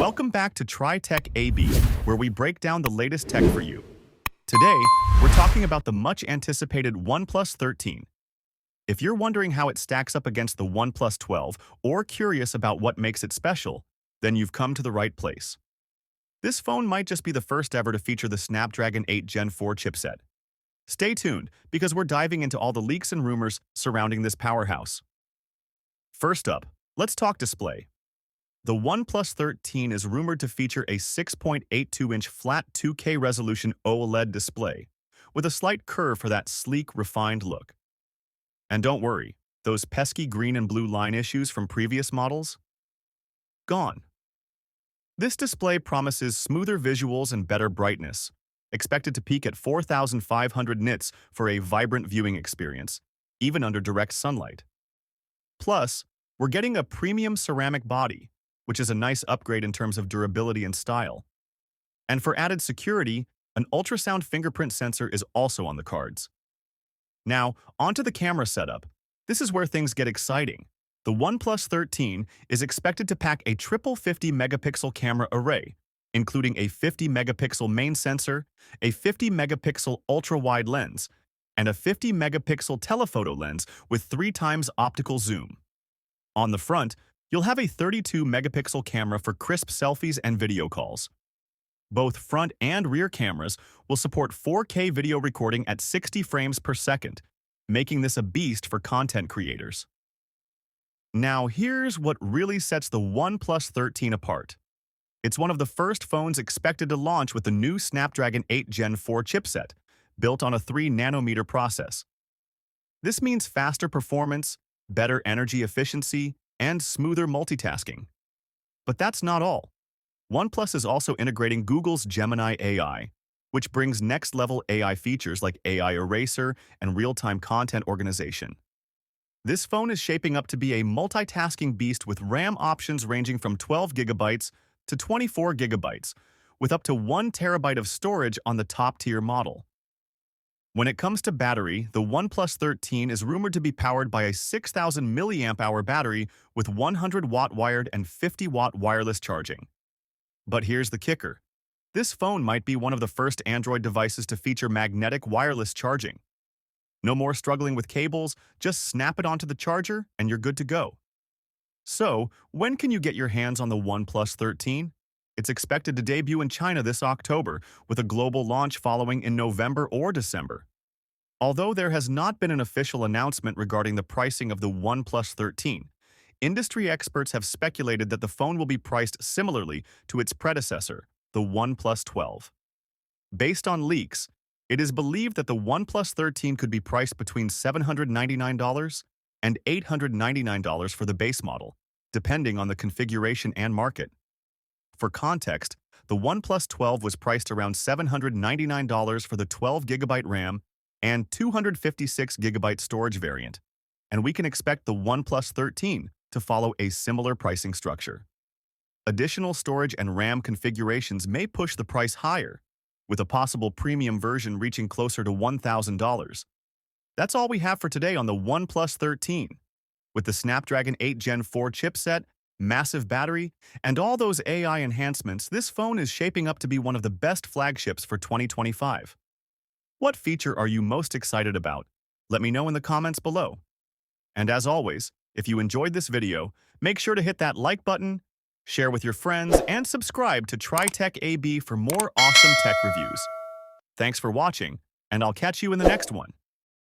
Welcome back to TriTech AB, where we break down the latest tech for you. Today, we're talking about the much-anticipated OnePlus 13. If you're wondering how it stacks up against the OnePlus 12 or curious about what makes it special, then you've come to the right place. This phone might just be the first ever to feature the Snapdragon 8 Gen 4 chipset. Stay tuned, because we're diving into all the leaks and rumors surrounding this powerhouse. First up, let's talk display. The OnePlus 13 is rumored to feature a 6.82-inch flat 2K resolution OLED display, with a slight curve for that sleek, refined look. And don't worry, those pesky green and blue line issues from previous models? Gone. This display promises smoother visuals and better brightness, expected to peak at 4,500 nits for a vibrant viewing experience, even under direct sunlight. Plus, we're getting a premium ceramic body, which is a nice upgrade in terms of durability and style. And for added security, an ultrasound fingerprint sensor is also on the cards. Now, onto the camera setup. This is where things get exciting. The OnePlus 13 is expected to pack a triple 50-megapixel camera array, including a 50-megapixel main sensor, a 50-megapixel ultra-wide lens, and a 50-megapixel telephoto lens with 3 times optical zoom. On the front, you'll have a 32-megapixel camera for crisp selfies and video calls. Both front and rear cameras will support 4K video recording at 60 frames per second, making this a beast for content creators. Now, here's what really sets the OnePlus 13 apart. It's one of the first phones expected to launch with the new Snapdragon 8 Gen 4 chipset, built on a 3-nanometer process. This means faster performance, better energy efficiency, and smoother multitasking. But that's not all. OnePlus is also integrating Google's Gemini AI, which brings next-level AI features like AI Eraser and real-time content organization. This phone is shaping up to be a multitasking beast with RAM options ranging from 12 gigabytes to 24 gigabytes, with up to 1 terabyte of storage on the top-tier model. When it comes to battery, the OnePlus 13 is rumored to be powered by a 6,000 mAh battery with 100-watt wired and 50-watt wireless charging. But here's the kicker. This phone might be one of the first Android devices to feature magnetic wireless charging. No more struggling with cables, just snap it onto the charger and you're good to go. So, when can you get your hands on the OnePlus 13? It's expected to debut in China this October, with a global launch following in November or December. Although there has not been an official announcement regarding the pricing of the OnePlus 13, industry experts have speculated that the phone will be priced similarly to its predecessor, the OnePlus 12. Based on leaks, it is believed that the OnePlus 13 could be priced between $799 and $899 for the base model, depending on the configuration and market. For context, the OnePlus 12 was priced around $799 for the 12GB RAM and 256GB storage variant, and we can expect the OnePlus 13 to follow a similar pricing structure. Additional storage and RAM configurations may push the price higher, with a possible premium version reaching closer to $1,000. That's all we have for today on the OnePlus 13. With the Snapdragon 8 Gen 4 chipset, massive battery, and all those AI enhancements, this phone is shaping up to be one of the best flagships for 2025. What feature are you most excited about? Let me know in the comments below. And as always, if you enjoyed this video, make sure to hit that like button, share with your friends, and subscribe to TriTech AB for more awesome tech reviews. Thanks for watching, and I'll catch you in the next one.